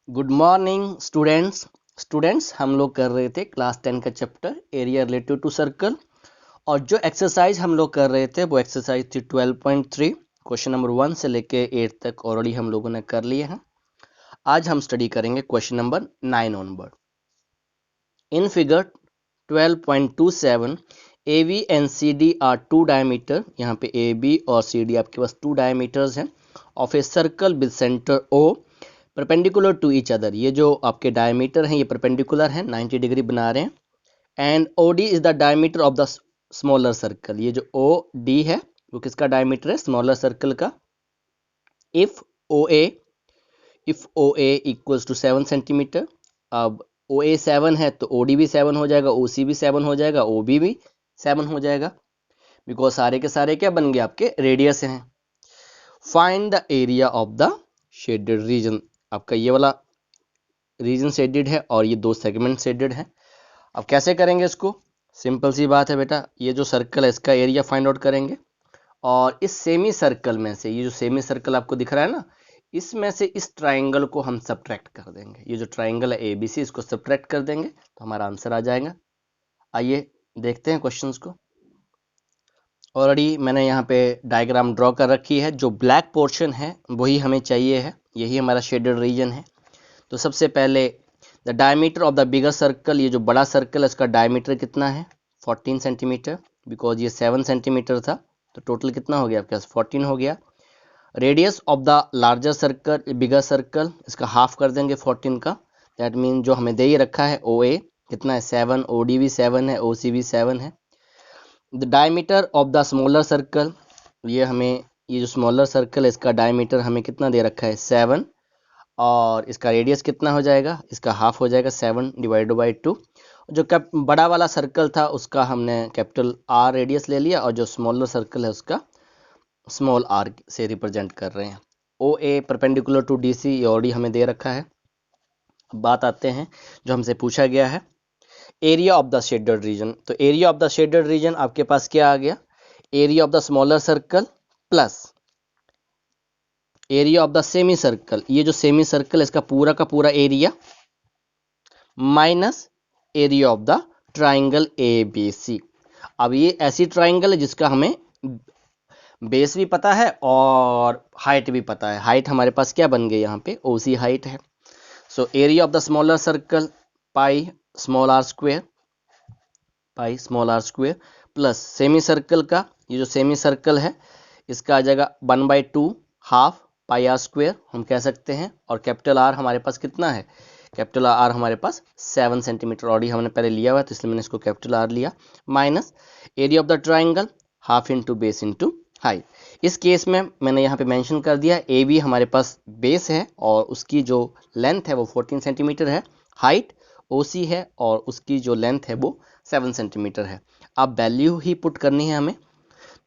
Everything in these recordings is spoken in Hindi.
गुड मॉर्निंग स्टूडेंट्स हम लोग कर रहे थे क्लास 10 का chapter area related to circle. और जो एक्सरसाइज हम लोग कर रहे थे वो एक्सरसाइज थी 12.3। क्वेश्चन नंबर 1 से लेके 8 तक ऑलरेडी हम लोगों ने कर लिए हैं। आज हम स्टडी करेंगे question number 9 onward. In figure 12.27 AB and CD are two diameter. यहाँ पे AB और CD आपके पास टू डायमीटर्स हैं of a circle with centre O perpendicular to each other. ये जो आपके डायमीटर हैं ये परपेंडिकुलर हैं, 90 डिग्री बना रहे हैं। And OD is the diameter of the smaller circle. ये जो OD है वो किसका डायमीटर है? स्मॉलर सर्कल का। If OA equals to 7 centimetre. अब OA 7 है तो OD भी 7 हो जाएगा, OC भी 7 हो जाएगा, OB भी 7 हो जाएगा, बिकॉज सारे के सारे क्या बन गए? आपके रेडियस हैं। Find the area of the shaded reason. आपका ये वाला रीजन शेडेड है और ये दो सेगमेंट शेडेड है। अब कैसे करेंगे इसको? सिंपल सी बात है बेटा, ये जो सर्कल है इसका एरिया फाइंड आउट करेंगे और इस सेमी सर्कल में से, ये जो सेमी सर्कल आपको दिख रहा है ना, इसमें से इस ट्राइंगल को हम सब्ट्रैक्ट कर देंगे। ये जो ट्राइंगल है ABC, इसको सब्ट्रैक्ट कर देंगे तो हमारा आंसर आ जाएगा। आइए देखते हैं क्वेश्चंस को। ऑलरेडी मैंने यहाँ पे डायग्राम ड्रॉ कर रखी है। जो ब्लैक पोर्शन है वही हमें चाहिए है, यही हमारा शेडेड रीजन है। तो सबसे पहले the diameter of the bigger circle, ये जो बड़ा सर्कल है इसका डायमीटर कितना है? 14 सेंटीमीटर, बिकॉज ये 7 सेंटीमीटर था तो टोटल कितना हो गया आपके पास? 14 हो गया। Radius of the larger circle, bigger circle, इसका हाफ कर देंगे 14 का। दैट मीन जो हमें दे ही रखा है OA कितना है? 7, OD भी 7 है, OC भी 7 है। The diameter of the smaller circle, ये जो स्मॉलर सर्कल है इसका डायमीटर हमें कितना दे रखा है? 7, और इसका रेडियस कितना हो जाएगा? इसका हाफ हो जाएगा 7 डिवाइड बाई 2। जो बड़ा वाला सर्कल था उसका हमने कैपिटल R रेडियस ले लिया और जो स्मॉलर सर्कल है उसका स्मॉल r से रिप्रेजेंट कर रहे हैं। OA परपेंडिकुलर टू DC ये ऑलरेडी हमें दे रखा है। अब बात आते हैं जो हमसे पूछा गया है, area of the shaded region. तो area of the shaded region आपके पास क्या आ गया? Area of the smaller circle plus area of the semi circle. ये जो सेमी सर्कल है इसका पूरा का पूरा area minus area of the triangle ABC। अब ये ऐसी ट्राइंगल है जिसका हमें बेस भी पता है और हाइट भी पता है। हाइट हमारे पास क्या बन गई? यहाँ पे OC हाइट है। सो area of the smaller circle pi small r square plus semi circle का, ये जो सेमी सर्कल है इसका आ जाएगा 1/2 हाफ पाई r स्क्वेयर हम कह सकते हैं। और कैपिटल R हमारे पास कितना है? कैपिटल R हमारे पास 7 सेंटीमीटर ऑलरेडी हमने पहले लिया हुआ है तो इसलिए मैंने इसको कैपिटल R लिया, minus area of the triangle half into base into height. इस केस में मैंने यहाँ पे मेंशन कर दिया AB हमारे पास बेस है और उसकी जो लेंथ है वो 14 सेंटीमीटर है, हाइट OC है और उसकी जो लेंथ है वो 7 सेंटीमीटर है। अब वैल्यू ही पुट करनी है हमें।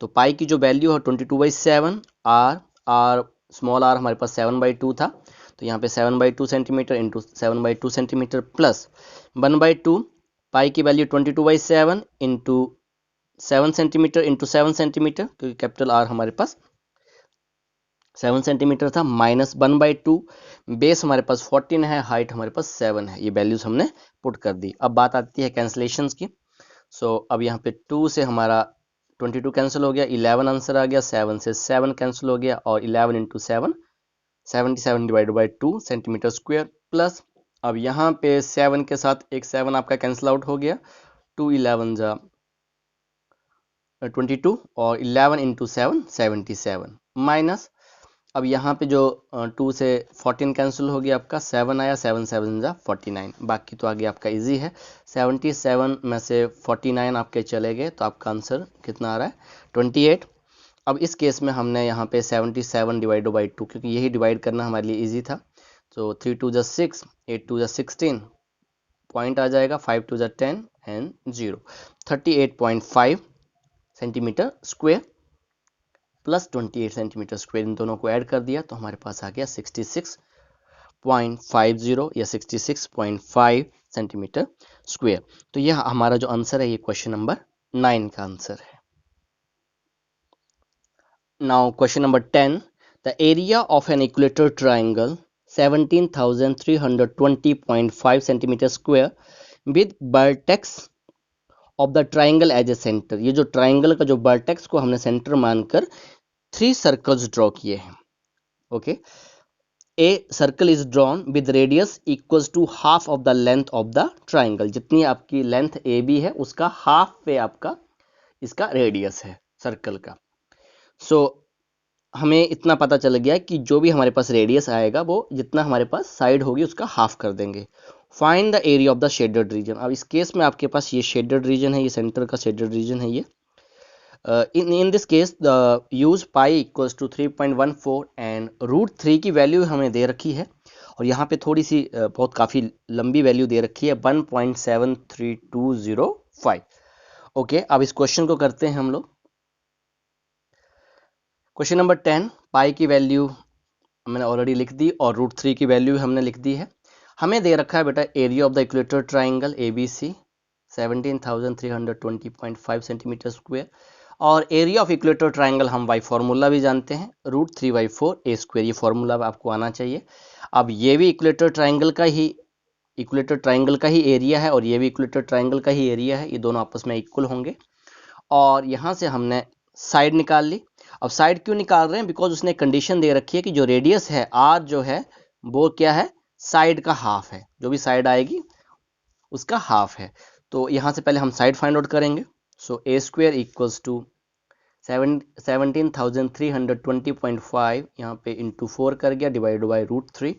तो पाई की जो वैल्यू है 22/7, r स्मॉल r हमारे पास 7/2 था तो यहाँ पे 7/2 सेंटीमीटर इंटू 7/2 सेंटीमीटर प्लस 1/2 पाई की value 22/7 into 7 centimetre into 7 centimetre, क्योंकि कैपिटल R हमारे पास 7 सेंटीमीटर था, माइनस 1/2 बेस हमारे पास 14 है, हाइट हमारे पास 7 है। ये वैल्यूज हमने पुट कर दी। अब बात आती है कैंसलेशंस की। सो अब यहाँ पे 2 से हमारा 22 कैंसिल हो गया, 11 आंसर आ गया, 7 से 7 कैंसिल हो गया और 11 into 7 77 divide by 2 centimetre square plus अब यहाँ पे 7 के साथ एक 7 आपका कैंसिल आउट हो गया, 2 11 जा 22 और 11 इंटू 7 77 माइनस अब यहाँ पे जो 2 से 14 कैंसिल हो गया, आपका 7 आया, 7 7 जा 49, बाकी तो आगे आपका इजी है। 77 में से 49 आपके चले गए तो आपका आंसर कितना आ रहा है? 28। अब इस केस में हमने यहाँ पे 77 डिवाइड बाई 2, क्योंकि यही डिवाइड करना हमारे लिए इजी था। तो 3 2 जा 6, 8 2 जा 16, पॉइंट आ जाएगा 5 2 जा 10 and 0, 38.5 centimetre square plus 28 centimetre square, इन दोनों को ऐड कर दिया तो हमारे पास आ गया 66.50 या 66.5 सेंटीमीटर स्क्वायर। तो यह हमारा जो आंसर है ये क्वेश्चन नंबर 9 का आंसर है। Now question number 10, the area of an equator triangle 17,320.5 centimetre square with vertex of the triangle as a centre. ये जो ट्राइंगल का जो वर्टेक्स को हमने सेंटर मानकर 3 सर्कल्स ड्रॉ किए हैं। Okay, a circle is drawn with radius equals to half of the length of the triangle. जितनी आपकी लेंथ ए बी है उसका हाफ पे आपका इसका रेडियस है सर्कल का। सो हमें इतना पता चल गया कि जो भी हमारे पास रेडियस आएगा वो जितना हमारे पास साइड होगी उसका हाफ कर देंगे। Find the area of the shaded region. अब इस केस में आपके पास ये शेडेड रीजन है, ये सेंटर का शेडेड रीजन है ये। in this case the use pi equals to 3.14 and √3 की वैल्यू हमें दे रखी है और यहाँ पे थोड़ी सी बहुत काफ़ी लंबी वैल्यू दे रखी है 1.73205। ओके, अब इस क्वेश्चन को करते हैं हम लोग। क्वेश्चन नंबर 10, पाई की वैल्यू मैंने ऑलरेडी लिख दी और √3 की वैल्यू हमने लिख दी है। हमें दे रखा है बेटा area of the equator triangle ABC 17,320.5 centimetre square और एरिया ऑफ इक्वेटर ट्राइंगल हम बाई फार्मूला भी जानते हैं √3/4 A²। ये फार्मूला आपको आना चाहिए। अब ये भी इक्वेटर ट्राइंगल का ही एरिया है और ये भी इक्वेटर ट्राइंगल का ही एरिया है, ये दोनों आपस में इक्वल होंगे। और यहाँ से हमने साइड निकाल ली। अब साइड क्यों निकाल रहे हैं? बिकॉज उसने कंडीशन दे रखी है कि जो रेडियस है R जो है वो क्या है, साइड का हाफ है, जो भी साइड आएगी उसका हाफ है। तो यहाँ से पहले हम साइड फाइंड आउट करेंगे। सो A² इक्वल्स टू 17,320.5 यहाँ पे इंटू 4 कर गया डिवाइड बाई √3।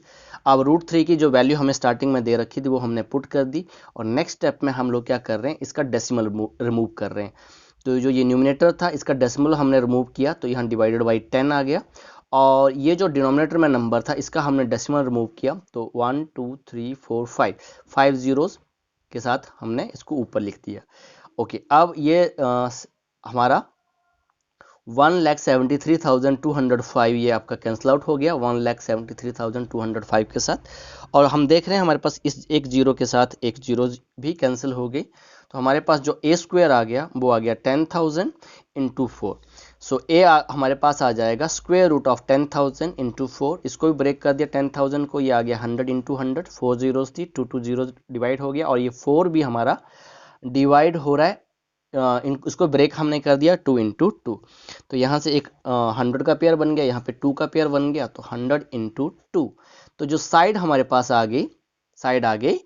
अब √3 की जो वैल्यू हमें स्टार्टिंग में दे रखी थी वो हमने पुट कर दी और नेक्स्ट स्टेप में हम लोग क्या कर रहे हैं, इसका डेसिमल रिमूव कर रहे हैं। तो जो ये न्यूमिनेटर था इसका डेसिमल हमने रिमूव किया तो यहाँ डिवाइडेड बाई 10 आ गया और ये जो डिनोमिनेटर में नंबर था इसका हमने डेसिमल रिमूव किया तो 1 2 3 4 5 जीरोस के साथ हमने इसको ऊपर लिख दिया। ओके, अब ये हमारा 1,73,205 ये आपका कैंसिल आउट हो गया 1,73,205 के साथ। और हम देख रहे हैं हमारे पास इस एक जीरो के साथ एक जीरो भी कैंसिल हो गई तो हमारे पास जो A² आ गया वो आ गया 10,000 इंटू 4। सो ए हमारे पास आ जाएगा स्क्वायर रूट ऑफ 10,000 इंटू 4। इसको भी ब्रेक कर दिया 10,000 को, ये आ गया 100 इंटू 100, 4 जीरोस थी 2 जीरो डिवाइड हो गया और ये 4 भी हमारा डिवाइड हो रहा है। इसको ब्रेक हमने कर दिया 2 इंटू 2 तो यहाँ से एक 100 का पेयर बन गया, यहाँ पे 2 का पेयर बन गया तो 100 इंटू 2। तो जो साइड हमारे पास आ गई, साइड आ गई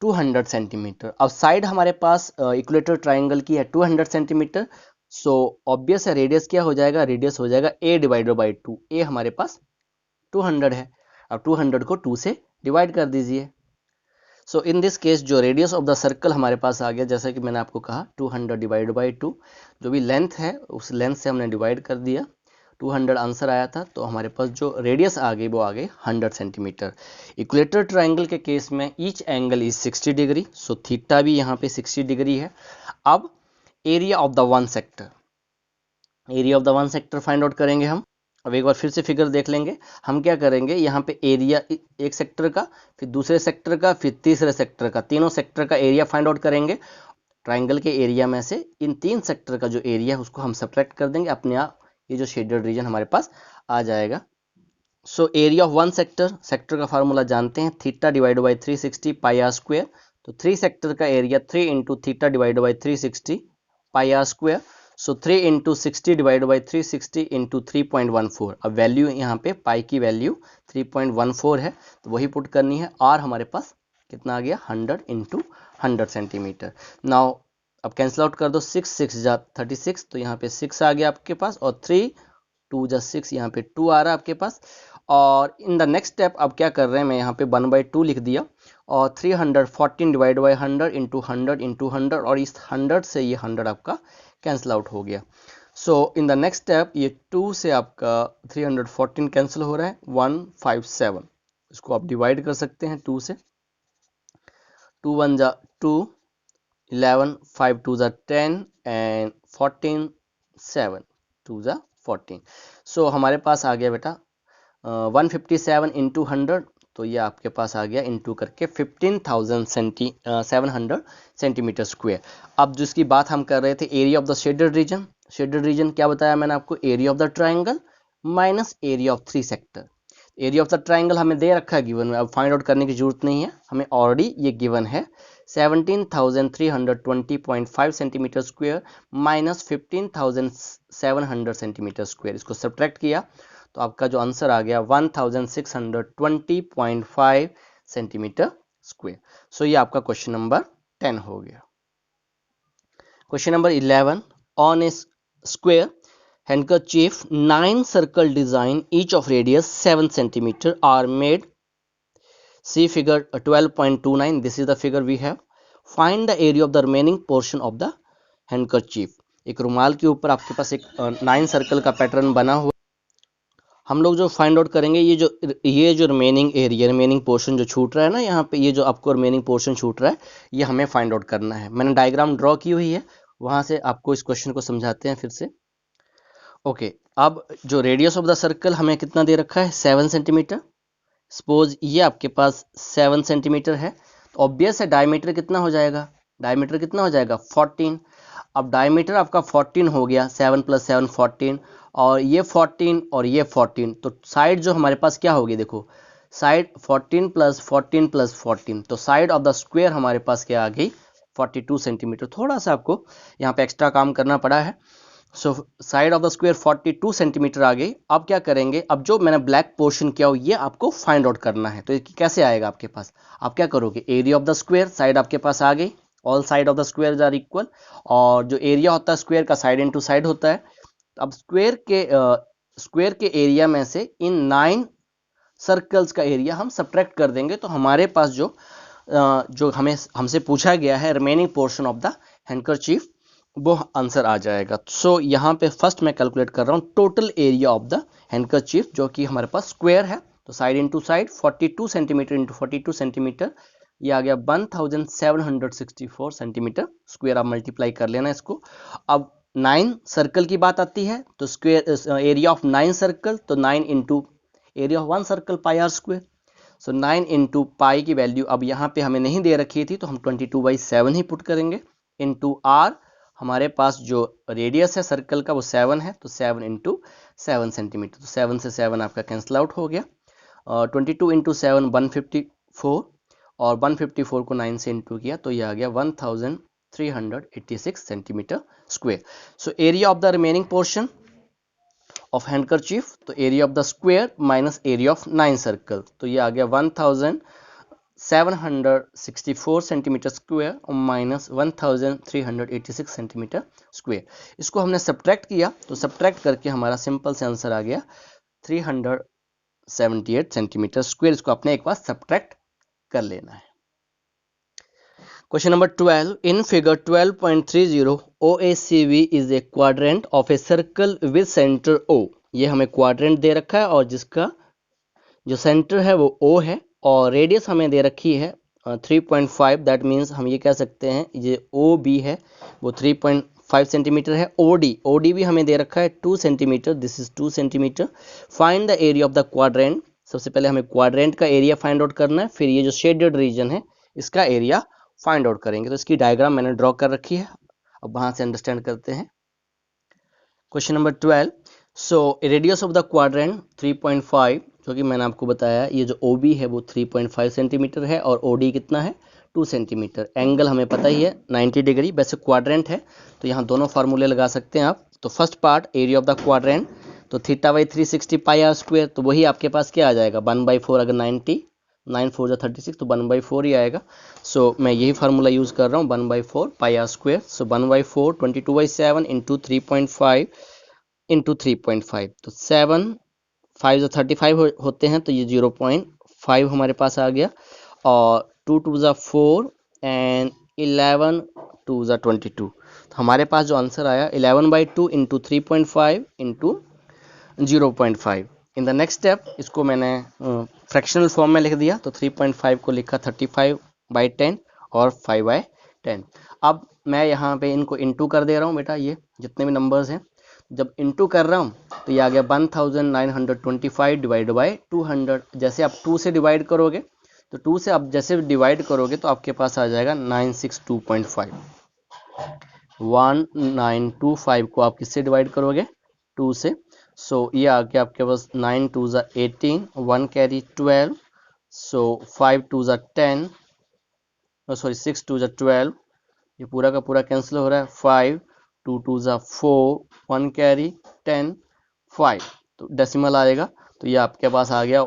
200 सेंटीमीटर। अब साइड हमारे पास इक्वेटर ट्राइंगल की है 200 सेंटीमीटर। सो ऑब्वियस है रेडियस क्या हो जाएगा, रेडियस हो जाएगा a डिवाइडेड बाई 2। a हमारे पास 200 है, अब 200 को 2 से डिवाइड कर दीजिए। सो इन दिस केस जो रेडियस ऑफ द सर्कल हमारे पास आ गया, जैसा कि मैंने आपको कहा 200 डिवाइड बाई 2, जो भी लेंथ है उस लेंथ से हमने डिवाइड कर दिया, 200 आंसर आया था तो हमारे पास जो रेडियस आ गई वो आ गई 100 सेंटीमीटर। इक्वेटर ट्राइंगल के केस में each angle is 60 degree, so theta भी यहाँ पे 60 डिग्री है। अब area of the one sector, area of the one sector find out करेंगे हम। अब एक बार फिर से फिगर देख लेंगे। हम क्या करेंगे, यहाँ पे एरिया एक सेक्टर का, फिर दूसरे सेक्टर का, फिर तीसरे सेक्टर का, तीनों सेक्टर का एरिया फाइंड आउट करेंगे। ट्राइंगल के एरिया में से इन 3 सेक्टर का जो एरिया है उसको हम सब्ट्रैक्ट कर देंगे, अपने आप ये जो शेडेड रीजन हमारे पास आ जाएगा। So area of one sector, sector का फार्मूला जानते हैं, theta divide by 360 pi r square. तो 3 सेक्टर का area 3 into theta divide by 360 pi r square. So 3 into 60 divide by 360 into 3.14। अब वैल्यू यहाँ पे पाई की वैल्यू 3.14 है तो वही पुट करनी है। आर हमारे पास कितना आ गया, 100 इंटू 100 सेंटीमीटर। नाउ अब कैंसिल आउट कर दो, 6 6 जा 36 तो यहाँ पे 6 आ गया आपके पास और 3 2 जा 6 यहाँ पे 2 आ रहा है आपके पास। और इन द नेक्स्ट स्टेप अब क्या कर रहे हैं, मैं यहाँ पे 1/2 लिख दिया और 314 डिवाइड बाई 100 इंटू 100 इंटू 100 और इस 100 से ये 100 आपका कैंसिल आउट हो गया। So in the next step ये 2 से आपका 314 कैंसिल हो रहा है 157। इसको आप डिवाइड कर सकते हैं 2 से, 2 1 जा 2, 11 5 2 जा 10 एंड 14 7 2 जा 14। सो हमारे पास आ गया बेटा 157 इंटू 100 तो ये आपके पास आ गया इंटू करके 15,700 सेंटीमीटर स्क्वायर। अब जिसकी बात हम कर रहे थे area of the shaded reason, shaded region क्या बताया मैंने आपको, area of the triangle minus area of 3 sector. Area of the triangle हमें दे रखा है गिवन में, अब फाइंड आउट करने की जरूरत नहीं है, हमें ऑलरेडी ये गिवन है 17,320.5 centimetre square minus 15,700 centimetre square, इसको सब्ट्रैक्ट किया तो आपका जो आंसर आ गया 1620.5 सेंटीमीटर स्क्वायर। सो ये आपका क्वेश्चन नंबर 10 हो गया। Question number 11, on A square handkerchief 9 circle design each of radius 7 centimeter are made. See figure 12.29. This is the figure we have. Find the area of the remaining portion of the handkerchief. एक रुमाल के ऊपर आपके पास एक 9 सर्कल का पैटर्न बना हुआ, हम लोग जो फाइंड आउट करेंगे ये जो रिमेनिंग एरिया, रिमेनिंग पोर्शन जो छूट रहा है ना यहाँ पे, ये जो आपको रिमेनिंग पोर्शन छूट रहा है ये हमें फाइंड आउट करना है। मैंने डायग्राम ड्रॉ की हुई है, वहां से आपको इस क्वेश्चन को समझाते हैं फिर से। ओके, अब जो रेडियस ऑफ द सर्कल हमें कितना दे रखा है 7 सेंटीमीटर। सपोज ये आपके पास 7 सेंटीमीटर है, तो ऑब्वियस है डायमीटर कितना हो जाएगा, डायमीटर कितना हो जाएगा 14। अब डायमीटर आपका 14 हो गया, 7 + 7 14, और ये 14 और ये 14, तो साइड जो हमारे पास क्या होगी, देखो साइड 14 + 14 + 14, तो साइड ऑफ द स्क्वायर हमारे पास क्या आ गई 42 सेंटीमीटर। थोड़ा सा आपको यहाँ पे एक्स्ट्रा काम करना पड़ा है। So side of the square 42 centimetre आ गई। अब क्या करेंगे, अब जो मैंने ब्लैक पोर्शन किया हो ये आपको फाइंड आउट करना है, तो ये कैसे आएगा आपके पास, आप क्या करोगे, area of the square, side आपके पास आ गई, all side of the square are equal, और जो एरिया होता है स्क्वायर का साइड इनटू साइड होता है। अब स्क्वायर के एरिया में से इन 9 सर्कल्स का एरिया हम सब्ट्रैक्ट कर देंगे, तो हमारे पास जो हमसे पूछा गया है remaining portion of the handkerchief, वो आंसर आ जाएगा। सो यहाँ पे फर्स्ट मैं कैलकुलेट कर रहा हूँ total area of the handkerchief, जो कि हमारे पास स्क्वायर है, तो side into side 42 centimetre into 42 centimetre, ये आ गया 1764 सेंटीमीटर स्क्वायर। आप मल्टीप्लाई कर लेना इसको। अब 9 सर्कल की बात आती है, तो स्क्वायर एरिया ऑफ 9 सर्कल, तो 9 into area of 1 circle pi r square. So 9 into pi की वैल्यू अब यहाँ पे हमें नहीं दे रखी थी, तो हम 22/7 ही पुट करेंगे, इंटू आर हमारे पास जो रेडियस है सर्कल का वो 7 है, तो 7 इंटू 7 सेंटीमीटर, तो 7 से 7 आपका कैंसिल आउट हो गया। 22 इंटू 7 154, और 154 को 9 से इंटू किया तो ये आ गया 1386 centimetre square. So area of the remaining portion of handkerchief, तो area of the square minus area of 9 circle, तो ये आ गया 1764 centimetre square minus 1386 centimetre square. इसको हमने सब्ट्रैक्ट किया, तो सब्ट्रैक्ट करके हमारा सिंपल से आंसर आ गया 378 सेंटीमीटर स्क्वायर। इसको आपने एक बार सब्ट्रैक्ट कर लेना है। Question number 12, in figure 12.30 OACV is a quadrant of a circle with centre O। ये हमें क्वाड्रेंट दे रखा है और जिसका जो सेंटर है वो O है, और रेडियस हमें दे रखी है 3.5। दैट मीन्स हम ये कह सकते हैं ये OB है वो 3.5 सेंटीमीटर है। OD भी हमें दे रखा है 2 centimetre, this is 2 centimetre. Find the area of the quadrant. सबसे पहले हमें क्वाड्रेंट का एरिया फाइंड आउट करना है, फिर ये जो शेडेड रीजन है इसका एरिया फाइंड आउट करेंगे। तो इसकी डायग्राम मैंने ड्रॉ कर रखी है, अब वहां से अंडरस्टैंड करते हैं। Question number 12, so radius of the quadrant 3.5, जो कि मैंने आपको बताया ये जो OB है वो 3.5 सेंटीमीटर है, और OD कितना है 2 सेंटीमीटर। एंगल हमें पता ही है 90 डिग्री। वैसे क्वाड्रेंट है तो यहाँ दोनों फार्मूले लगा सकते हैं आप। तो first part area of the quadrant, तो θ/360 पाई आर स्क्वायर, तो वही आपके पास क्या आ जाएगा 1/4। अगर 90 9 4 36 तो 1/4 ही आएगा। सो मैं यही फार्मूला यूज कर रहा हूँ 1/4 pi r square. So 1/4 22/7 into 3.5 into 3.5, तो 7 5 35 होते हैं, तो ये 0.5 हमारे पास आ गया, और 2 2 4 एंड 11 2 22, तो हमारे पास जो आंसर आया 11/2 into 3.5 into 0.5। In the next step इसको मैंने फ्रैक्शनल फॉर्म में लिख दिया, तो 3.5 को लिखा 35/10 और 5/10। अब मैं यहाँ पे इनको इंटू कर दे रहा हूँ बेटा, ये जितने भी नंबर्स हैं जब इंटू कर रहा हूँ तो ये आ गया 1925 डिवाइड बाई 200। जैसे आप 2 से डिवाइड करोगे तो 2 से आप जैसे डिवाइड करोगे तो आपके पास आ जाएगा 962.5। 1925 को आप किससे डिवाइड करोगे 2 से, सो ये आ गया आपके पास 9 2 ज़ा 18, 1 कैरी 12, सो 5 2 ज़ा 10, सॉरी 6 2 ज़ा 12, ये पूरा का पूरा कैंसिल हो रहा है। 5 2 2 ज़ा 4, 1 कैरी 10 5, तो डेसिमल आएगा तो ये आपके पास आ गया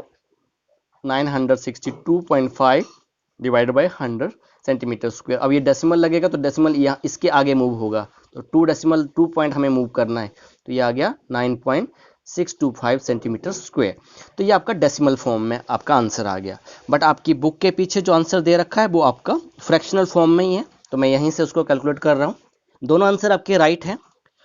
962.5 डिवाइड बाय 100 सेंटीमीटर स्क्वायर। अब ये डेसिमल लगेगा तो डेसिमल यहाँ इसके आगे मूव होगा, तो 2 पॉइंट हमें मूव करना है, तो ये आ गया 9.625 सेंटीमीटर स्क्वायर। तो ये आपका डेसिमल फॉर्म में आपका आंसर आ गया। बट आपकी बुक के पीछे जो आंसर दे रखा है वो आपका फ्रैक्शनल फॉर्म में ही है, तो मैं यहीं से उसको कैलकुलेट कर रहा हूँ। दोनों आंसर आपके राइट हैं,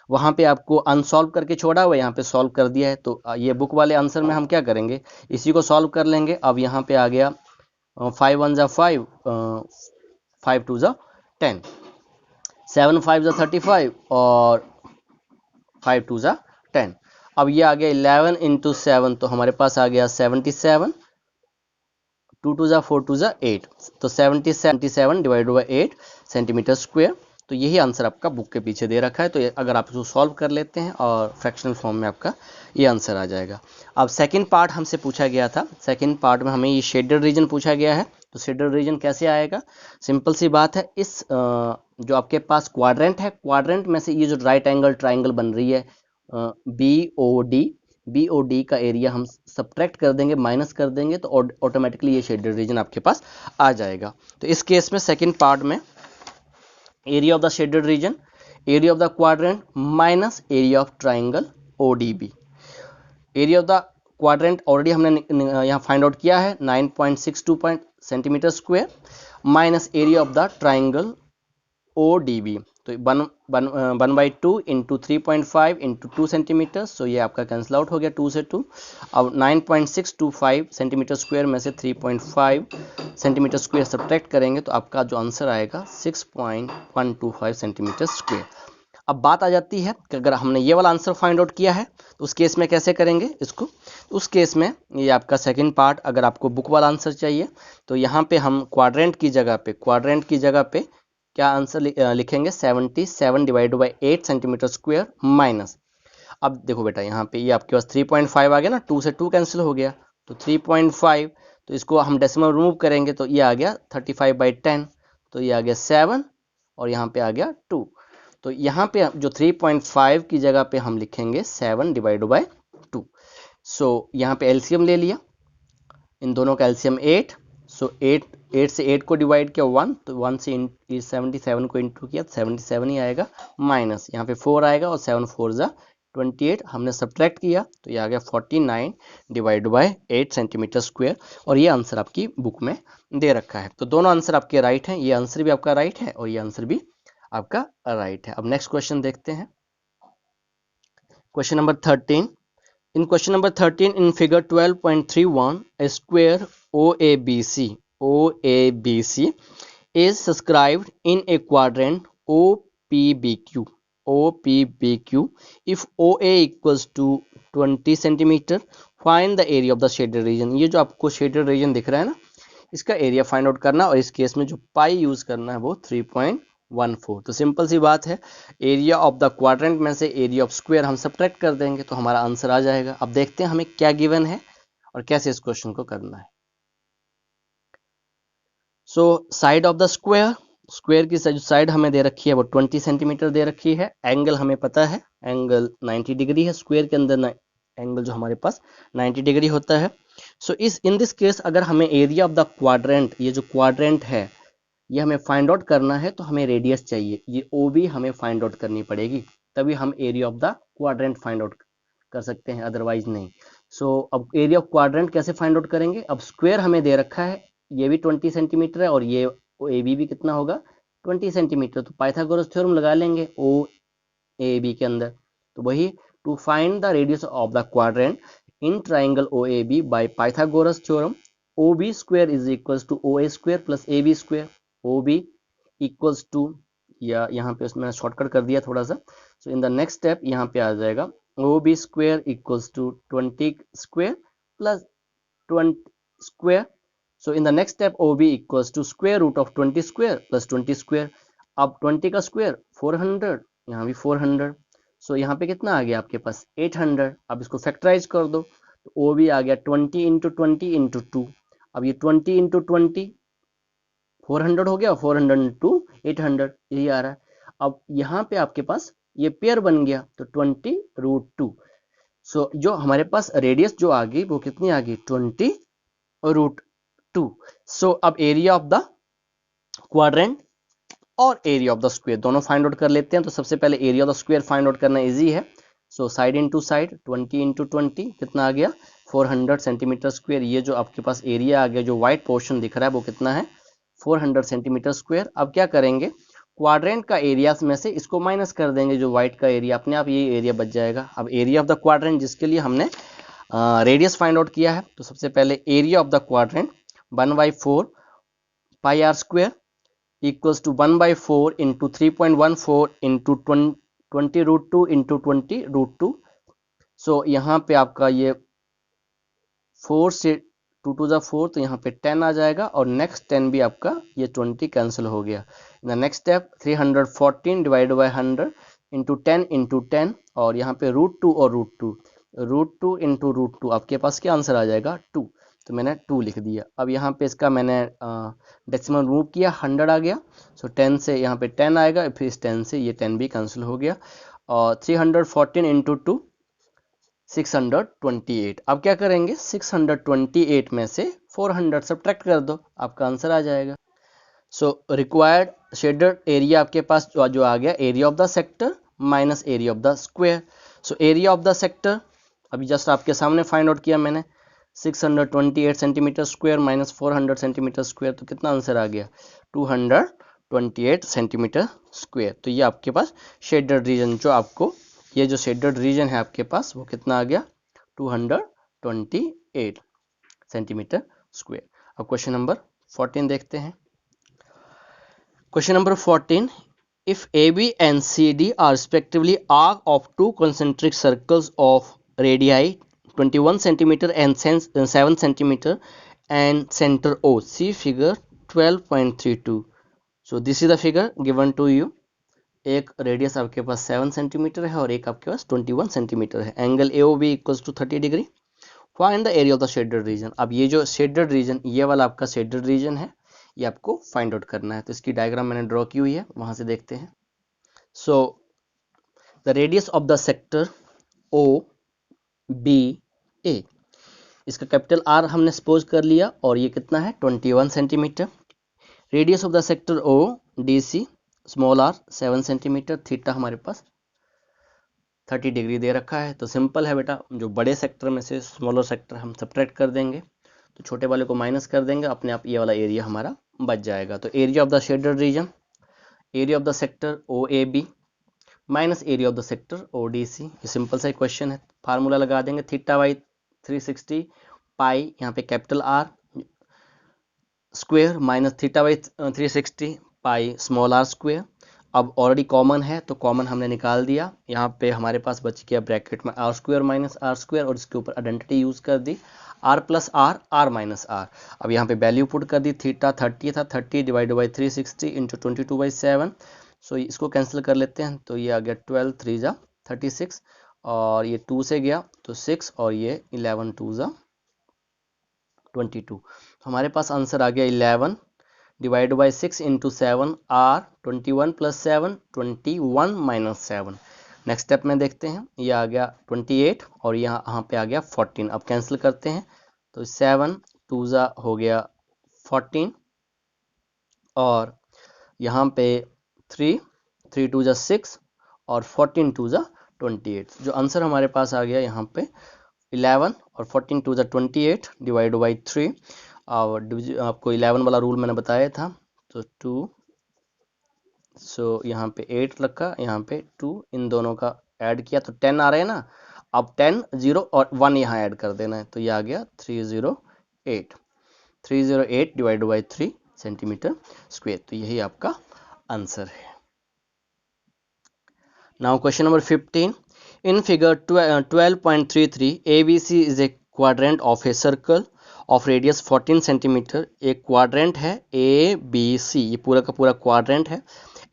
वहाँ पे आपको अनसॉल्व करके छोड़ा हुआ है, यहाँ पे सॉल्व कर दिया है। तो ये बुक वाले आंसर में हम क्या करेंगे, इसी को सॉल्व कर लेंगे। अब यहाँ पे आ गया 5 1 ज़ा 5, 5 2 ज़ा 10, 7 5 ज़ा 35 और 5 2 ज़ा 10। अब ये आ गया 11 इंटू 7, तो हमारे पास आ गया 77, 2 2 ज़ा 4 2 ज़ा 8, तो 77 डिवाइड बाई 8 सेंटीमीटर स्क्वायर। तो यही आंसर आपका बुक के पीछे दे रखा है। तो अगर आप इसको सॉल्व कर लेते हैं और फ्रैक्शनल फॉर्म में आपका ये आंसर आ जाएगा। अब सेकंड पार्ट हमसे पूछा गया था, सेकंड पार्ट में हमें ये शेडेड रीजन पूछा गया है। तो शेडेड रीजन कैसे आएगा, सिंपल सी बात है, इस जो आपके पास क्वाड्रेंट है, क्वाड्रेंट में से ये जो राइट एंगल ट्राइंगल बन रही है BOD का एरिया हम सब्ट्रैक्ट कर देंगे, माइनस कर देंगे, तो ऑटोमेटिकली ये शेडेड रीजन आपके पास आ जाएगा। तो इस केस में सेकंड पार्ट में area of the shaded reason, area of the quadrant minus area of triangle ODB। Area of the quadrant already हमने यहाँ फाइंड आउट किया है 9.62 centimetre square, minus area of the triangle ODB, तो 1/2 इंटू 3.5 इंटू 2 सेंटीमीटर, सो ये आपका कैंसिल आउट हो गया 2 से 2। अब 9.625 सेंटीमीटर स्क्वायर में से 3.5 सेंटीमीटर स्क्वायर सब्ट्रैक्ट करेंगे तो आपका जो आंसर आएगा 6.125 सेंटीमीटर स्क्वायर। अब बात आ जाती है कि अगर हमने ये वाला आंसर फाइंड आउट किया है तो उस केस में कैसे करेंगे इसको। उस केस में ये आपका सेकंड पार्ट, अगर आपको बुक वाला आंसर चाहिए तो यहाँ पे हम क्वाड्रेंट की जगह पे क्या आंसर लिखेंगे 77 divide by 8 centimetre square minus. अब देखो बेटा यहाँ पे ये आपके पास 3.5 आ गया ना, 2 से 2 कैंसिल हो गया, तो 3.5, तो इसको हम डेसिमल रिमूव करेंगे तो ये आ गया 35/10, तो ये आ गया 7 और यहाँ पे आ गया 2। तो यहाँ पे जो 3.5 की जगह पे हम लिखेंगे 7 डिवाइड बाई 2। सो यहाँ पे एलसीएम ले लिया, इन दोनों का एलसीएम 8, सो 8 से 8 को डिवाइड किया 1, तो 1 से 77 को इंटू किया 77 ही आएगा, माइनस यहाँ पे 4 आएगा और 7 4 ज़ा 28, हमने सब्ट्रैक्ट किया तो ये आ गया 49 डिवाइड बाय 8 सेंटीमीटर स्क्वायर। और ये आंसर आपकी बुक में दे रखा है। तो दोनों आंसर आपके राइट हैं, ये आंसर भी आपका राइट है और ये आंसर भी आपका राइट है। अब नेक्स्ट क्वेश्चन देखते हैं, question number 13। In question number 13, in figure 12.31, a square OABC is subscribed in a quadrant OPBQ. If OA equals to 20 centimeter, find the area of the shaded region. ये जो आपको shaded region दिख रहा है ना, इसका एरिया फाइंड आउट करना, और इस केस में जो पाई यूज करना है वो 3.14। तो सिंपल सी बात है, एरिया ऑफ द क्वाड्रेंट में से एरिया ऑफ स्क्वायर हम सब्ट्रैक्ट कर देंगे तो हमारा आंसर आ जाएगा। अब देखते हैं हमें क्या गिवन है और कैसे इस क्वेश्चन को करना है। So side of the square, square की जो साइड हमें दे रखी है वो 20 सेंटीमीटर दे रखी है। एंगल हमें पता है, एंगल 90 डिग्री है, स्क्वायर के अंदर एंगल जो हमारे पास 90 डिग्री होता है। सो इन दिस केस अगर हमें एरिया ऑफ द क्वाड्रेंट, ये जो क्वाड्रेंट है ये हमें फाइंड आउट करना है, तो हमें रेडियस चाहिए, ये OB हमें फाइंड आउट करनी पड़ेगी, तभी हम area of the quadrant find out कर सकते हैं, अदरवाइज नहीं। सो अब एरिया ऑफ क्वाड्रेंट कैसे फाइंड आउट करेंगे, अब स्क्वायर हमें दे रखा है, ये भी 20 सेंटीमीटर है और ये AB भी कितना होगा 20 सेंटीमीटर, तो पाइथागोरस थ्योरम लगा लेंगे OAB के अंदर। तो वही, to find the radius of the quadrant in triangle OAB by Pythagoras theorem, OB square is equals to OA square plus AB square. OB equals to, या यहाँ पे उसमें शॉर्टकट कर दिया थोड़ा सा, so in the next step यहाँ पे आ जाएगा OB square equals to 20 square plus 20 square. So in the next step OB equals to square root of 20 square plus 20 square. अब 20 का स्क्वायर 400, यहाँ भी 400, सो यहाँ पे कितना आ गया आपके पास 800। अब इसको फैक्टराइज कर दो तो ओ भी आ गया 20 इंटू 20 इंटू 2। अब ये 20 इंटू 20 400 हो गया, 400 इंटू 800 यही आ रहा है। अब यहाँ पे आपके पास ये पेयर बन गया तो 20√2। सो जो हमारे पास रेडियस जो आ गई वो कितनी आ गई 20√2। सो अब एरिया ऑफ द क्वाड्रेंट और एरिया ऑफ द स्क्वायर दोनों फाइंड आउट कर लेते हैं। तो सबसे पहले area of the square find out करना इजी है। So side into side 20 into 20 कितना आ गया 400 सेंटीमीटर स्क्वायर। ये जो आपके पास एरिया आ गया, जो व्हाइट पोर्शन दिख रहा है वो कितना है 400 सेंटीमीटर स्क्वायर। अब क्या करेंगे, क्वाड्रेंट का एरिया में से इसको माइनस कर देंगे, जो व्हाइट का एरिया अपने आप ये एरिया बच जाएगा। अब एरिया ऑफ द क्वाड्रेंट जिसके लिए हमने रेडियस फाइंड आउट किया है, तो सबसे पहले area of the quadrant 1/4 pi r square equals to 1/4 into 3.14 into 20√2 into 20√2। So यहाँ पे आपका ये 4 से 2 to the 4 तो यहाँ पे 10 आ जाएगा और नेक्स्ट 10 भी आपका ये 20 कैंसिल हो गया। इन the next step 314 divide by 100 into 10 into 10 और यहाँ पे √2 और √2 इंटू √2 आपके पास क्या आंसर आ जाएगा 2। तो मैंने 2 लिख दिया। अब यहाँ पे इसका मैंने डेसिमल रिमूव किया, 100 आ गया। सो 10 से यहाँ पे 10 आएगा, फिर इस 10 से ये 10 भी कैंसिल हो गया और 314 इंटू 2 628। अब क्या करेंगे 628 में से 400 सब्ट्रैक्ट कर दो, आपका आंसर आ जाएगा। सो रिक्वायर्ड शेडेड एरिया आपके पास जो आ गया area of the sector minus area of the square. So area of the sector अभी जस्ट आपके सामने फाइंड आउट किया मैंने 628 centimetre square minus 400 centimetre square, तो कितना आंसर आ गया 228 सेंटीमीटर स्क्वायर। तो ये आपके पास शेडेड रीजन, जो आपको ये जो शेडेड रीजन है आपके पास वो कितना आ गया 228 सेंटीमीटर स्क्वायर। अब क्वेश्चन नंबर 14 देखते हैं। Question number 14, if AB and CD are respectively arc of two concentric circles of radii 21 centimeter and 7 centimeter and center O, see figure 12.32. So this is the figure given to you. एक रेडियस आपके पास 7 सेंटीमीटर है और एक आपके पास 21 सेंटीमीटर है। Angle AOB equals to 30 degree. Find the area of the shaded region. अब ये जो शेडेड रीजन, ये वाला आपका शेडेड रीजन है, ये आपको फाइंड आउट करना है। तो इसकी डायग्राम मैंने ड्रॉ की हुई है, वहां से देखते हैं। So the radius of the sector OBA, इसका कैपिटल R हमने सपोज कर लिया और ये कितना है 21 centimetre. Radius of the sector ODC small r 7 centimetre, theta हमारे पास 30 डिग्री दे रखा है। तो सिंपल है बेटा, जो बड़े सेक्टर में से स्मॉलर सेक्टर हम सब्ट्रैक्ट कर देंगे तो छोटे वाले को माइनस कर देंगे, अपने आप ये वाला एरिया हमारा बच जाएगा। तो area of the shaded reason, area of the sector OAB minus area of the sector ODC। ये सिंपल सा क्वेश्चन है, फार्मूला लगा देंगे थीटा बाई 360 पाई, यहाँ पे capital R square minus theta by 360 pi small r square. अब ऑलरेडी कॉमन है तो कॉमन हमने निकाल दिया, यहाँ पे हमारे पास बच गया ब्रैकेट में r square minus r square और इसके ऊपर आइडेंटिटी यूज कर दी r plus r, r minus r। अब यहाँ पे वैल्यू पुट कर दी, थीटा 30 था, 30 डिवाइड बाई 360 इंटू 22/7। सो इसको कैंसिल कर लेते हैं, तो ये आ गया 12 3 जा 36 और ये 2 से गया तो 6 और ये 11 2 जा 22। तो हमारे पास आंसर आ गया 11 divide by 6 into 7 r 21 plus 7 21 minus 7। Next step में देखते हैं, ये आ गया 28 और यहाँ पे आ गया 14। अब कैंसिल करते हैं तो 7 2 जा हो गया 14 और यहाँ पे 3 3 2 जा 6 और 14 2 जा 28। जो आंसर हमारे पास आ गया यहाँ पे 11 और 14 2 जा 28 डिवाइड बाई 3 और आपको 11 वाला रूल मैंने बताया था, तो 2 सो यहाँ पे 8 रखा, यहाँ पे 2, इन दोनों का ऐड किया तो 10 आ रहे हैं ना। अब 10 0 और 1 यहाँ ऐड कर देना है, तो ये आ गया 308 डिवाइड बाई 3 सेंटीमीटर स्क्वायर। तो यही आपका आंसर है। Now question number 15, in figure 12.33 ABC is a quadrant of a circle of radius 14 centimetre. एक क्वाड्रेंट है ABC, ये पूरा का पूरा क्वाड्रेंट है,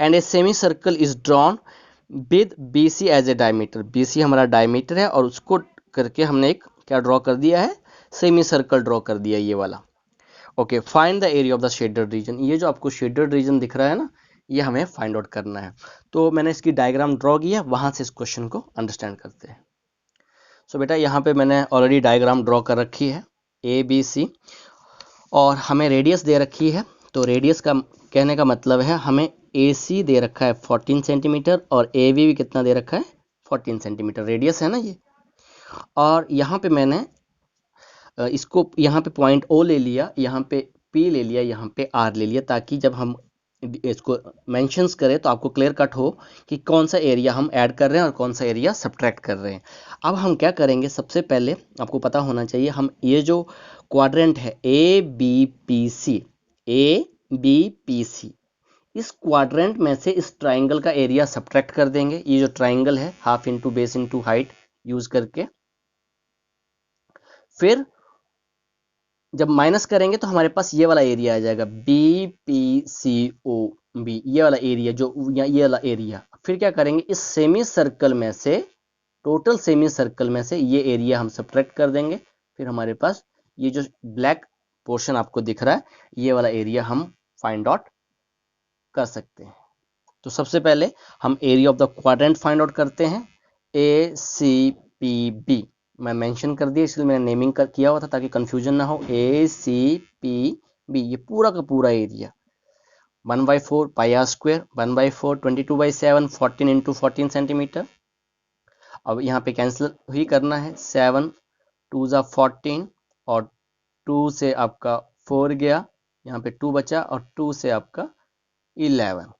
and a semi circle is drawn with B C as a diameter, B C हमारा डायमीटर है और उसको करके हमने एक क्या ड्रॉ कर दिया है, सेमी सर्कल ड्रॉ कर दिया ये वाला। Okay, find the area of the shaded reason, ये जो आपको शेडेड रीजन दिख रहा है ना, ये हमें फाइंड आउट करना है। तो मैंने इसकी डायग्राम ड्रॉ किया, वहां से इस क्वेश्चन को अंडरस्टैंड करते हैं। सो बेटा यहाँ पे मैंने ऑलरेडी डायग्राम ड्रॉ कर रखी है, ए बी सी, और हमें रेडियस दे रखी है। तो रेडियस का कहने का मतलब है हमें ए सी दे रखा है 14 सेंटीमीटर और ए बी भी कितना दे रखा है, 14 सेंटीमीटर रेडियस है ना ये। और यहाँ पे मैंने इसको यहाँ पे पॉइंट ओ ले लिया, यहाँ पे पी ले लिया, यहाँ पे आर ले लिया, ताकि जब हम इसको मेंशंस करें तो आपको क्लियर कट हो कि कौन सा एरिया हम ऐड कर रहे हैं और कौन सा एरिया सब्ट्रैक्ट कर रहे हैं। अब हम क्या करेंगे, सबसे पहले आपको पता होना चाहिए, हम ये जो क्वाड्रेंट है A B P C, A B P C, इस क्वाड्रेंट में से इस ट्राइंगल का एरिया सब्ट्रैक्ट कर देंगे। ये जो ट्राइंगल है half into base into height use करके, फिर जब माइनस करेंगे तो हमारे पास ये वाला एरिया आ जाएगा B P C O B, ये वाला एरिया जो ये वाला एरिया। फिर क्या करेंगे, इस सेमी सर्कल में से, टोटल सेमी सर्कल में से ये एरिया हम सब्ट्रैक्ट कर देंगे। फिर हमारे पास ये जो ब्लैक पोर्शन आपको दिख रहा है, ये वाला एरिया हम फाइंड आउट कर सकते हैं। तो सबसे पहले हम area of the quadrant find out करते हैं, ए सी पी बी, मैं मेंशन कर दिया इसलिए मैंने नेमिंग किया हुआ था ताकि कंफ्यूजन ना हो। ए सी पी बी, ये पूरा का पूरा area 1/4 pi r square, 1/4 22/7 14 into 14 centimetre. अब यहाँ पे कैंसिल ही करना है, 7 2 ज़ा 14 और 2 से आपका 4 गया, यहाँ पे 2 बचा और 2 से आपका 11।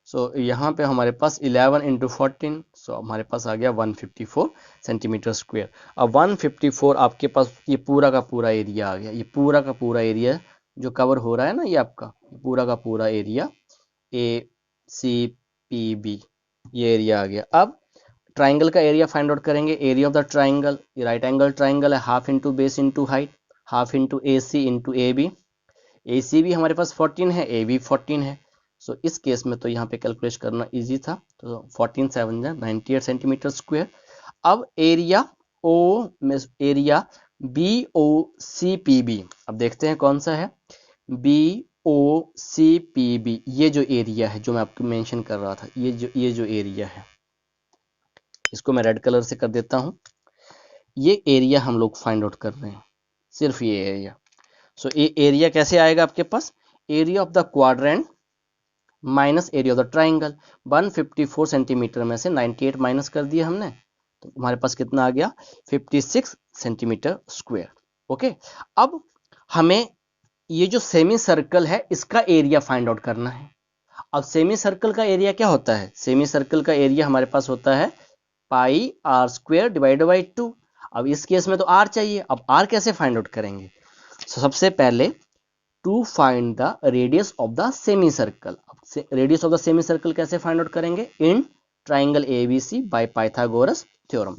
सो यहाँ पे हमारे पास 11 इंटू 14, सो हमारे पास आ गया 154 सेंटीमीटर स्क्वायर। अब 154 आपके पास ये पूरा का पूरा एरिया आ गया, ये पूरा का पूरा एरिया जो कवर हो रहा है ना, ये आपका पूरा का पूरा area A C P B, ये एरिया आ गया। अब ट्राइंगल का एरिया फाइंड आउट करेंगे, एरिया ऑफ द ट्राइंगल, ये राइट एंगल ट्राइंगल है, half into base into height, half into A C into A B. A C भी हमारे पास 14 है, ए बी 14 है। सो इस केस में तो यहाँ पे कैलकुलेट करना इजी था, तो 14 7 98 सेंटीमीटर स्क्वायर। अब एरिया ओ में area B O C P B, अब देखते हैं कौन सा है, B O C P B, ये जो एरिया है जो मैं आपको मेंशन कर रहा था, ये जो एरिया है, इसको मैं रेड कलर से कर देता हूँ। ये एरिया हम लोग फाइंड आउट कर रहे हैं, सिर्फ ये एरिया। सो ये एरिया कैसे आएगा आपके पास, area of the quadrant minus area of the triangle. 154 centimetre में से 98 माइनस कर दिया हमने, तो हमारे पास कितना आ गया, 56 सेंटीमीटर स्क्वायर। ओके, अब हमें ये जो सेमी सर्कल है इसका एरिया फाइंड आउट करना है। अब सेमी सर्कल का एरिया क्या होता है, सेमी सर्कल का एरिया हमारे पास होता है पाई आर स्क्वायर डिवाइडेड बाई 2। अब इस केस में तो आर चाहिए, अब आर कैसे फाइंड आउट करेंगे, सबसे पहले to find the radius of the semi circle. Radius of the semi circle कैसे फाइंड आउट करेंगे, in triangle ABC by Pythagoras theorem.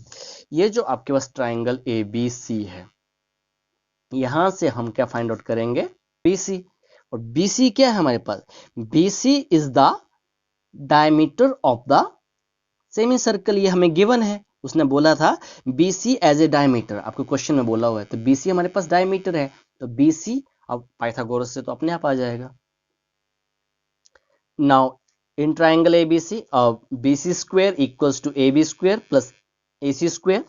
ये जो आपके पास ट्राइंगल एबीसी है, यहां से हम क्या फाइंड आउट करेंगे, बीसी। और बीसी क्या है हमारे पास, BC is the diameter of the semi circle, ये हमें गिवन है। उसने बोला था बीसी एज ए डायमीटर, आपको क्वेश्चन में बोला हुआ है, तो बीसी हमारे पास डायमीटर है, तो बीसी अब पाइथागोरस से तो अपने आप आ जाएगा। Now in triangle ABC, BC square equals to A B square plus A C square.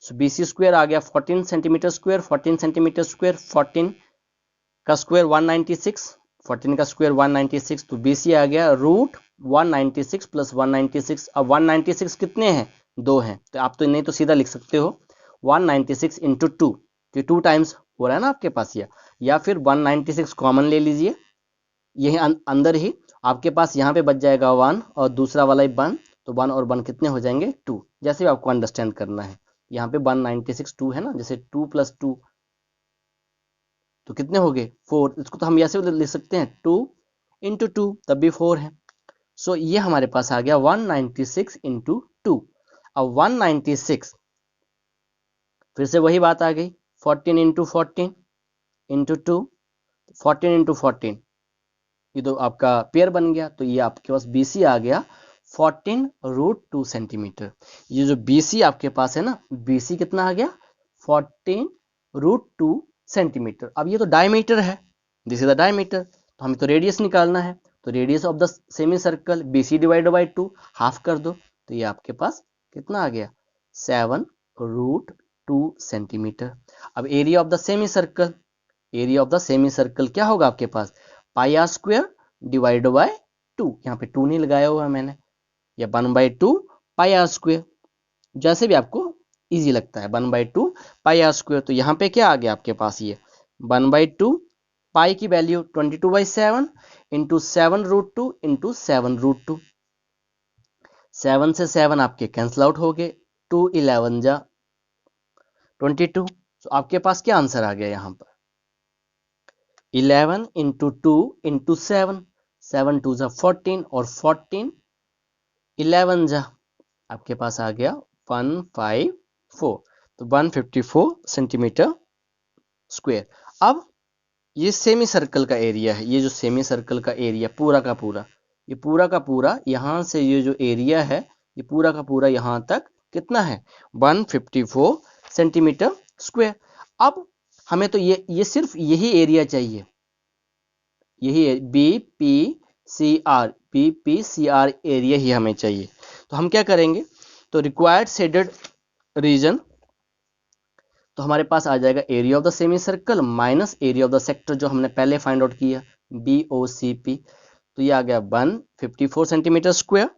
So BC square आ गया 14 सेंटीमीटर स्क्वायर, 14 सेंटीमीटर स्क्वायर, 14 का स्क्वायर 196, 14 का स्क्वायर 196, तो बीसी आ गया रूट 196 प्लस 196। अब 196 कितने हैं, 2 हैं, तो आप तो नहीं तो सीधा लिख सकते हो 196 इंटू 2, कि 2 टाइम्स हो रहा है ना आपके पास, या फिर 196 कॉमन ले लीजिए, यही अंदर ही आपके पास यहाँ पे बच जाएगा 1 और दूसरा वाला 1, तो 1 और 1 कितने हो जाएंगे 2, जैसे भी आपको अंडरस्टैंड करना है। यहाँ पे 196 2 है ना, जैसे 2 + 2 तो कितने हो गए 4, इसको तो हम ऐसे लिख सकते हैं 2 इंटू 2 तब भी 4 है। सो ये हमारे पास आ गया 196 इंटू 2। अब 196 फिर से वही बात आ गई, 14 इंटू 14 इंटू 2, 14 इंटू 14, ये तो आपका पेयर बन गया, तो ये आपके पास बीसी आ गया 14√2 सेंटीमीटर। ये जो BC आपके पास है ना, BC कितना आ गया 14√2 सेंटीमीटर। अब ये तो डायमीटर है, दिस इज द डायमीटर, तो हमें तो रेडियस निकालना है। तो radius of the semi circle BC divided by 2, half कर दो, तो ये आपके पास कितना आ गया 7√2 सेंटीमीटर। अब area of the semi circle, area of the semi circle क्या होगा आपके पास पाई आर स्क्वायर डिवाइड बाय 2, यहाँ पे 2 नहीं लगाया हुआ मैंने, या 1/2 पाई आर स्क्वायर, जैसे भी आपको इजी लगता है, 1/2 पाई आर स्क्वायर। तो यहाँ पे क्या आ गया आपके पास ये 1/2, पाई की वैल्यू 22/7 इंटू 7√2 इंटू 7√2, 7 से 7 आपके कैंसिल आउट हो गए, 2 11 जा 22। तो आपके पास क्या आंसर आ गया यहाँ पर 11 इंटू 2 इंटू 7, 7 2 जा 14 और 14 11 जा आपके पास आ गया 154, तो 154 सेंटीमीटर स्क्वायर। अब ये सेमी सर्कल का एरिया है, ये जो सेमी सर्कल का एरिया पूरा का पूरा, ये पूरा का पूरा यहाँ से ये जो एरिया है ये पूरा का पूरा यहाँ तक कितना है 154 सेंटीमीटर स्क्वायर। अब हमें तो ये सिर्फ यही एरिया चाहिए, यही BPCR एरिया ही हमें चाहिए। तो हम क्या करेंगे, तो रिक्वायर्ड शेडेड रीजन, तो हमारे पास आ जाएगा area of the semi circle minus area of the sector जो हमने पहले फाइंड आउट किया BOCP, तो ये आ गया 154 सेंटीमीटर स्क्वायर।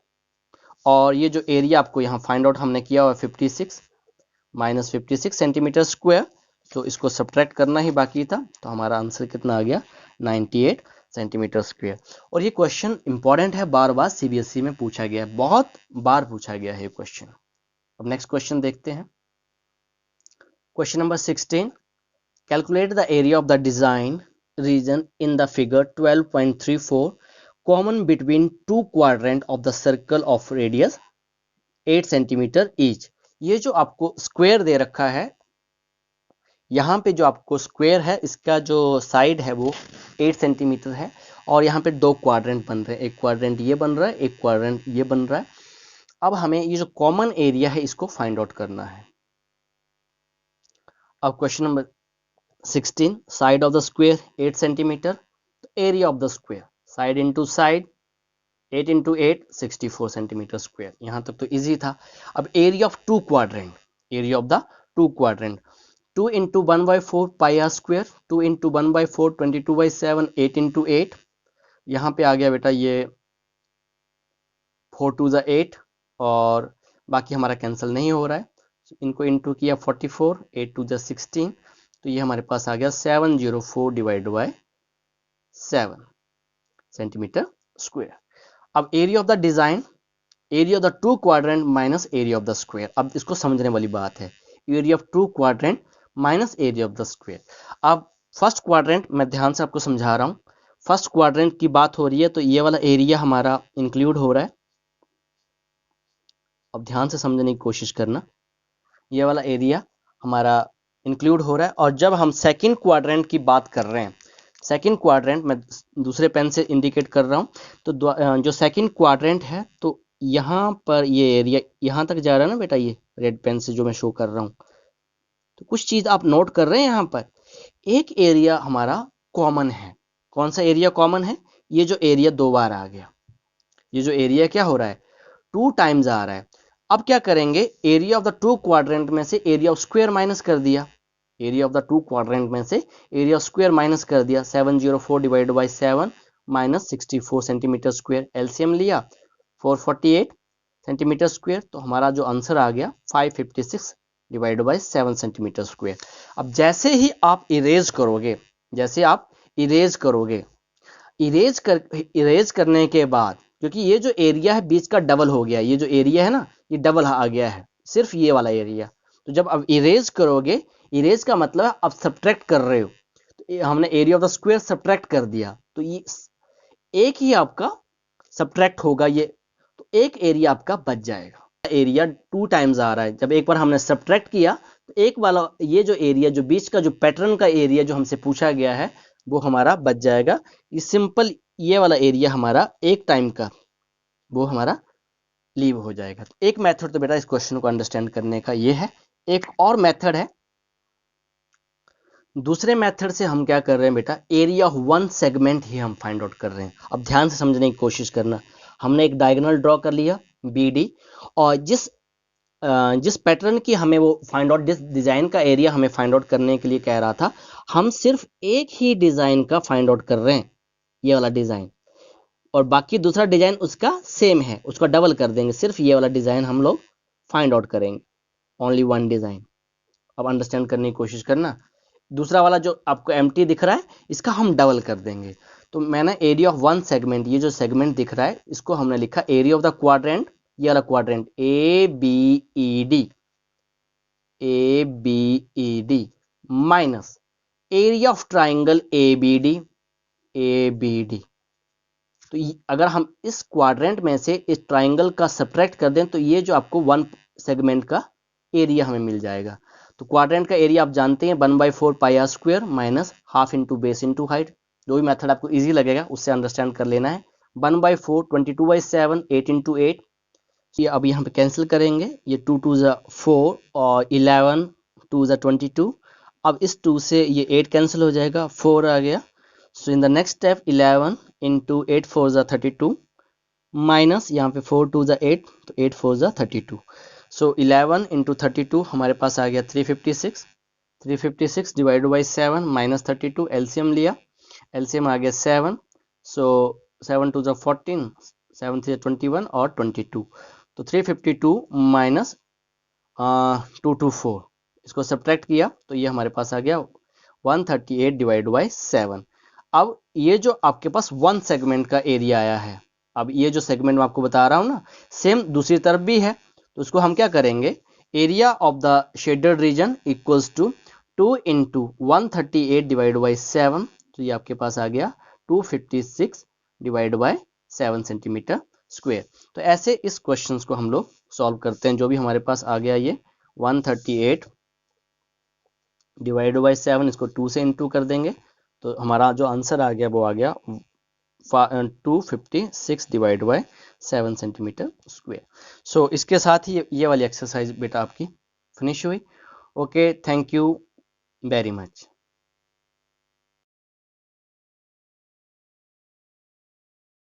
और ये जो एरिया आपको यहाँ फाइंड आउट हमने किया हुआ 56 माइनस 56 सेंटीमीटर स्क्वायर, तो इसको सब्ट्रैक्ट करना ही बाकी था, तो हमारा आंसर कितना आ गया 98 सेंटीमीटर स्क्वायर। और ये क्वेश्चन इंपॉर्टेंट है, बार बार CBSE में पूछा गया है, बहुत बार पूछा गया है ये क्वेश्चन। अब नेक्स्ट क्वेश्चन देखते हैं, question number 16, calculate the area of the design region in the figure 12.34 common between two quadrant of the circle of radius 8 centimetre each. ये जो आपको स्क्वायर दे रखा है, यहाँ पे जो आपको स्क्वायर है इसका जो साइड है वो 8 सेंटीमीटर है, और यहाँ पे दो क्वाड्रेंट बन रहे हैं, एक क्वाड्रेंट ये बन रहा है, एक क्वाड्रेंट ये बन रहा है। अब हमें ये जो कॉमन एरिया है इसको फाइंड आउट करना है। अब question number 16, side of the square 8 centimetre, area of the square side into side 8 into 8 64 centimetre square. यहाँ तक तो इजी था। अब area of two quadrant, area of the two quadrant 2 into 1/4 pi r square, 2 into 1/4 22/7 8 into 8, यहाँ पे आ गया बेटा ये 4 2 ज़ा 8, और बाकी हमारा कैंसिल नहीं हो रहा है, इनको इंटू किया 44 8 2 ज़ा 16, तो ये हमारे पास आ गया 704 डिवाइड बाय 7 सेंटीमीटर स्क्वायर। अब area of the design, area of the two quadrant minus area of the square. अब इसको समझने वाली बात है, area of two quadrant minus area of the square. अब फर्स्ट क्वाड्रेंट मैं ध्यान से आपको समझा रहा हूँ, फर्स्ट क्वाड्रेंट की बात हो रही है, तो ये वाला एरिया हमारा इंक्लूड हो रहा है। अब ध्यान से समझने की कोशिश करना, ये वाला एरिया हमारा इंक्लूड हो रहा है। और जब हम सेकंड क्वाड्रेंट की बात कर रहे हैं, सेकंड क्वाड्रेंट मैं दूसरे पेन से इंडिकेट कर रहा हूँ, तो जो सेकंड क्वाड्रेंट है तो यहाँ पर ये एरिया यहाँ तक जा रहा है ना बेटा, ये रेड पेन से जो मैं शो कर रहा हूँ, तो कुछ चीज आप नोट कर रहे हैं यहाँ पर, एक एरिया हमारा कॉमन है। कौन सा एरिया कॉमन है, ये जो एरिया दो बार आ गया, ये जो एरिया क्या हो रहा है 2 टाइम्स आ रहा है। अब क्या करेंगे, area of the two quadrant में से एरिया ऑफ स्क्वायर माइनस कर दिया, area of the two quadrant में से एरिया ऑफ स्क्वायर माइनस कर दिया, 704 divide by 7 minus 64 centimetre square, LCM लिया 448 सेंटीमीटर स्क्वायर, तो हमारा जो आंसर आ गया 556 डिवाइड बाई 7 सेंटीमीटर स्क्वायर। अब जैसे ही आप इरेज करोगे, जैसे आप इरेज करोगे, इरेज करने के बाद, क्योंकि ये जो एरिया है बीच का डबल हो गया, ये जो एरिया है ना ये डबल आ गया है, सिर्फ ये वाला एरिया, तो जब अब इरेज करोगे, इरेज का मतलब आप सब्ट्रैक्ट कर रहे हो, तो हमने area of the square subtract कर दिया, तो ये एक ही आपका सब्ट्रैक्ट होगा, ये तो एक एरिया आपका बच जाएगा। एरिया 2 टाइम्स आ रहा है, जब एक बार हमने सब्ट्रैक्ट किया तो एक वाला ये जो एरिया, जो बीच का जो पैटर्न का एरिया जो हमसे पूछा गया है वो हमारा बच जाएगा। ये सिंपल ये वाला एरिया हमारा एक टाइम का वो हमारा लीव हो जाएगा। तो एक मेथड तो बेटा इस क्वेश्चन को अंडरस्टैंड करने का ये है। एक और मेथड है, दूसरे मेथड से हम क्या कर रहे हैं बेटा, एरिया ऑफ वन सेगमेंट ही हम फाइंड आउट कर रहे हैं। अब ध्यान से समझने की कोशिश करना। हमने एक डायगोनल ड्रॉ कर लिया BD, और जिस पैटर्न की हमें वो फाइंड आउट, जिस डिजाइन का एरिया हमें फाइंड आउट करने के लिए कह रहा था, हम सिर्फ एक ही डिजाइन का फाइंड आउट कर रहे हैं, ये वाला डिजाइन, और बाकी दूसरा डिजाइन उसका सेम है, उसका डबल कर देंगे, सिर्फ ये वाला डिजाइन हम लोग फाइंड आउट करेंगे, ओनली वन डिजाइन। अब अंडरस्टैंड करने की कोशिश करना। दूसरा वाला जो आपको एम्प्टी दिख रहा है, इसका हम डबल कर देंगे। तो मैंने एरिया ऑफ वन सेगमेंट, ये जो सेगमेंट दिख रहा है, इसको हमने लिखा एरिया ऑफ द क्वाड्रेंट, ये वाला quadrant ABED minus area of triangle ABD। तो अगर हम इस क्वाड्रेंट में से इस ट्राइंगल का सब्ट्रैक्ट कर दें, तो ये जो आपको वन सेगमेंट का एरिया हमें मिल जाएगा। तो क्वाड्रेंट का एरिया आप जानते हैं 1/4 pi r square minus half into base into height. जो भी मेथड आपको इजी लगेगा उससे अंडरस्टैंड कर लेना है। 1/4 22/7 8 इंटू 8, ये अब यहाँ पे कैंसिल करेंगे, ये 2 2 ज़ा 4 और 11 2 ज़ा 22। अब इस 2 से ये 8 कैंसिल हो जाएगा, 4 आ गया। So in the next step 11 into 8 4 ज़ा 32 माइनस यहाँ पे 4 2 ज़ा 8, तो 8 4 ज़ा 32। सो 11 इंटू 32 हमारे पास आ गया 356। 356 डिवाइड बाई 7 माइनस 32, एलसीएम लिया, एलसीएम आ गया 7। सो 7 2 ज़ा 14, 7 3 21 और 22। तो 352 माइनस 224, इसको सब्ट्रैक्ट किया तो ये हमारे पास आ गया 138 डिवाइड बाई 7। अब ये जो आपके पास वन सेगमेंट का एरिया आया है, अब ये जो सेगमेंट मैं आपको बता रहा हूँ ना, सेम दूसरी तरफ भी है। तो उसको हम क्या करेंगे, area of the shaded region equals to 2 into 138 divide by 7। तो ये आपके पास आ गया 256 डिवाइड बाई 7 सेंटीमीटर स्क्वेयर। तो ऐसे इस क्वेश्चंस को हम लोग सॉल्व करते हैं। जो भी हमारे पास आ गया ये 138 डिवाइड बाई 7, इसको 2 से इंटू कर देंगे, तो हमारा जो आंसर आ गया वो आ गया 256 डिवाइड बाई 7 सेंटीमीटर स्क्वेयर। सो इसके साथ ही ये वाली एक्सरसाइज बेटा आपकी फिनिश हुई। Okay, thank you very much.